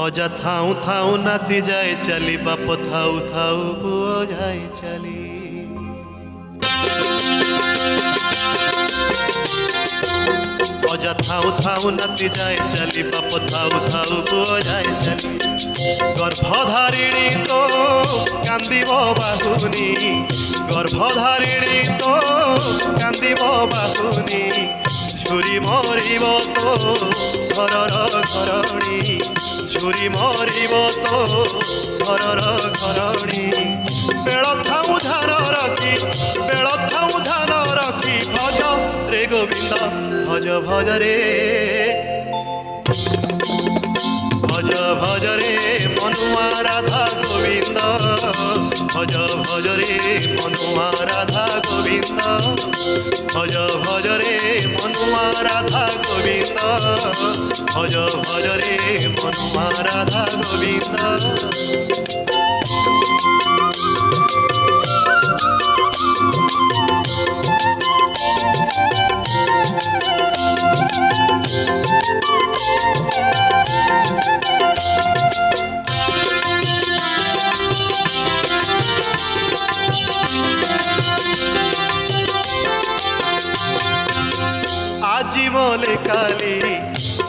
অজা থাউ থাউ নাতি যায় চালি বাপ থাউ থাউ বুয়ো যায় চালি অজা থাউ থাউ নাতি যায় চালি বাপ থাউ থাউ বুয়ো যায় চালি গর্ভধারিণী তো কান্দিব বাহুনি গর্ভধারিণী তো কান্দিব বাহুনি ঝুরি মরিব তো ঘরর ঘরণী ঝুরি মরিব তো ঘরর ঘরণী বেଳ ଥାଉ ଧ୍ୟାନ ରଖି ବେଳ ଥାଉ ଧ୍ୟାନ ରଖି ଭଜ ରେ ଗୋବିନ୍ଦ ଭଜ ଭଜ ରେ ভজ ভজ রে মনুয়া রাধা গোবিন্দ ভজ ভজ রে মনুয়া রাধা গোবিন্দ ভজ ভজ রে মনুয়া রাধা গোবিন্দ ভজ ভজ রে মনুয়া রাধা গোবিন্দ আজি বলে কালি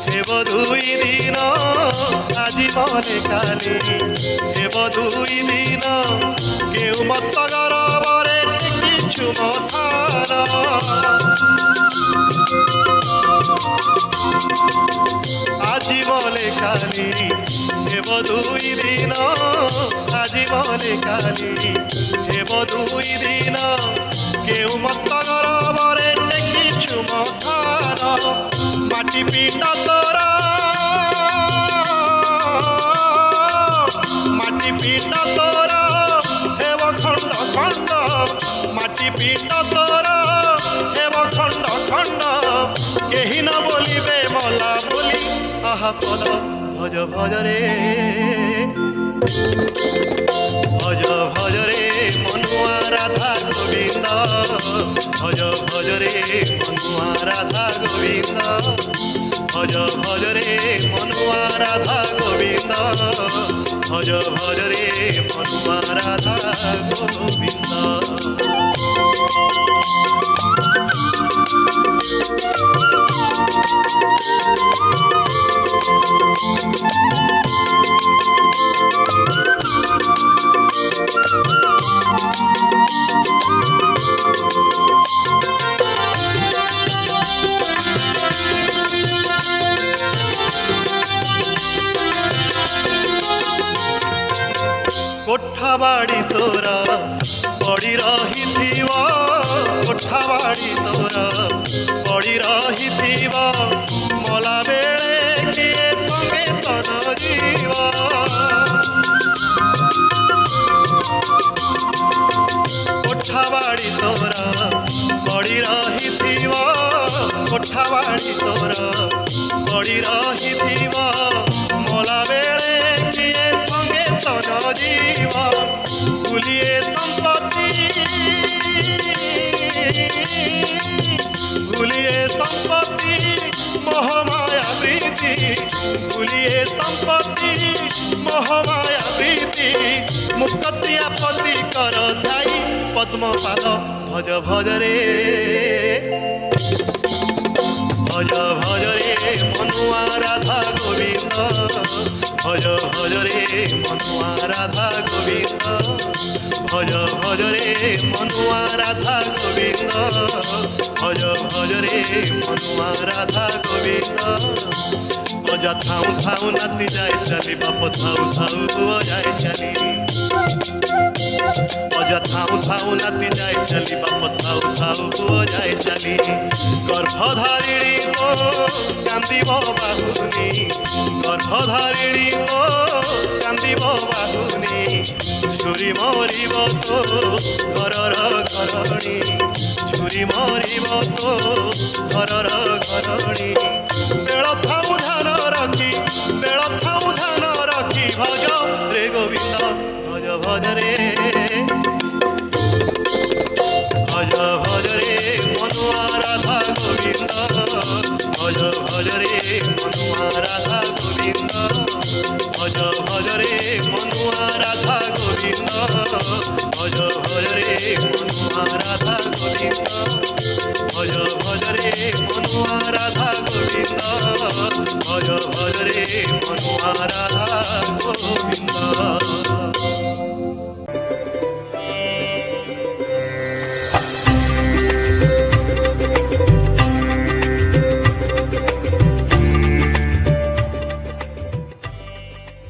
হেব দুই দিন আজি বলে কালি হেব দুই দিন কেউ মত গরবরে কিছু মথার আজি বলে কালি হেব দুই দিন আজি বলে কালি হেব দুই দিন কেউ মত গরবরে কিছু মথার মাটি পিণ্ড তোর মাটি পিণ্ড তোর হেব খণ্ড খণ্ড মাটি পিণ্ড তোর হেব খণ্ড খণ্ড কেহি ন বলিবে মলা বলি আহা পদ ভজ ভজ রে ভজ ভজ রে মনুয়া রাধা গোবিন্দ ভজ ভজ রে মনুয়া রাধা গোবিন্দ ভজ ভজ রে মনুয়া রাধা গোবিন্দ ভজ ভজ রে মনুয়া রাধা গোবিন্দ কোঠা বাড়ি তোরা পড়ি রহিথিব কোঠা বাড়ি তোরা পড়ি রহিথিব মলা বেড়ে কিয়ে সঙ্গে তন জীব কোঠা বাড়ি তোরা পড়ি রহিথিব কোঠা বাড়ি তোরা পড়ি রহিথিব মলা বেড়ে কিয়ে সঙ্গে তন জীব ভুলিয়ে সম্পত্তি ভুলিয়ে সম্পত্তি মোহমায়া প্রীতি ভুলিয়ে সম্পত্তি মোহমায়া প্রীতি মুক্তিয়া পতি কর ধাই পদ্মপাদ ভজ ভজ রে ভজ ভজ রে মনুয়া রাধা গোবিন্দ ভজ ভজ রে মনুয়া রাধা গোবিন্দ ভজ ভজ রে মনুয়া রাধা গোবিন্দ ভজ ভজ রে মনুয়া রাধা গোবিন্দ অজা থাউ থাউ নাতি যায় চালি বাপ থাউ থাউ বুয়ো যায় চালি অজা থাউ থাউ নাতি যায় চালি বাপ থাউ থাউ বুয়ো যায় চালি গর্ভধারিণী তো কান্দিব বাহুনি গর্ভধারিণী তো কান্দিব বাহুনি ঝুরি মরিব তো ঘরর ঘরণী ঝুরি মরিব তো ঘরর ঘরণী বেଳ ଥାଉ ଧ୍ୟାନ ରଖି ବେଳ ଥାଉ ଧ୍ୟାନ ରଖି ଭଜ ରେ ଗୋବିନ୍ଦ ଭଜ ଭଜ ରେ ভজ ভজ রে মনুয়া রাধা গোবিন্দ ভজ ভজ রে মনুয়া রাধা গোবিন্দ ভজ ভজ ভজ রে মনুয়া রাধা গোবিন্দ ভজ ভজ রে মনুয়া রাধা গোবিন্দ ভজ ভজ রে মনুয়া রাধা গোবিন্দ।